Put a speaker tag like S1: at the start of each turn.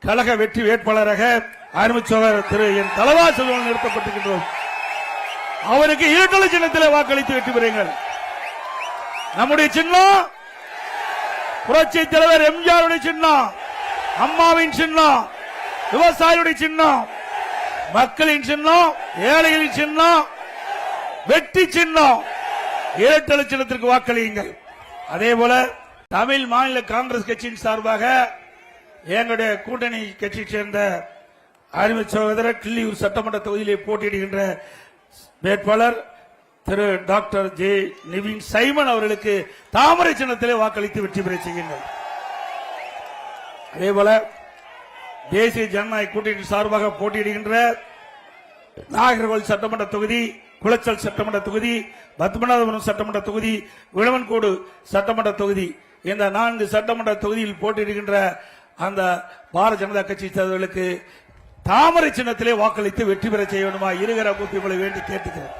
S1: கழக வெற்றி வேட்பாளராக அருமைச்சோழர் திரு என் தலவா செல்வன் நிறுத்தப்பட்டிருக்கின்றோம். அவருக்கு இரட்டலை சின்னத்தில் வாக்களித்து வெற்றி பெறுங்கள். நம்முடைய சின்னம் புரட்சி தலைவர் எம்ஜிஆருடைய சின்னம், அம்மாவின் சின்னம், விவசாயியுடைய சின்னம், மக்களின் சின்னம், ஏழைகளின் சின்னம், வெற்றி சின்னம். இரட்டலை சின்னத்திற்கு வாக்களியுங்கள். அதே போல தமிழ் மாநில காங்கிரஸ் கட்சியின் சார்பாக எங்களுடைய கூட்டணி கட்சியை சேர்ந்த அருமை சகோதரர் கிள்ளியூர் சட்டமன்ற தொகுதியிலே போட்டியிடுகின்ற வேட்பாளர் திரு டாக்டர் ஜே நிவின் சைமன் அவர்களுக்கு தாமரை சின்னத்திலே வாக்களித்து வெற்றி பெற செய்யுங்கள். அதேபோல தேசிய ஜனநாயக கூட்டணி சார்பாக போட்டியிடுகின்ற நாகர்கோவில் சட்டமன்ற தொகுதி, குளச்சல் சட்டமன்ற தொகுதி, பத்மநாபபுரம் சட்டமன்ற தொகுதி, விளவன்கோடு சட்டமன்ற தொகுதி, இந்த 4 சட்டமன்ற தொகுதியில் போட்டியிடுகின்ற அந்த பாரதிய ஜனதா கட்சி சேர்ந்தவர்களுக்கு தாமரை சின்னத்திலே வாக்களித்து வெற்றி பெற செய்ய வேண்டுமா இருகர கூப்பிகளை வேண்டி கேட்டுக்கிறேன்.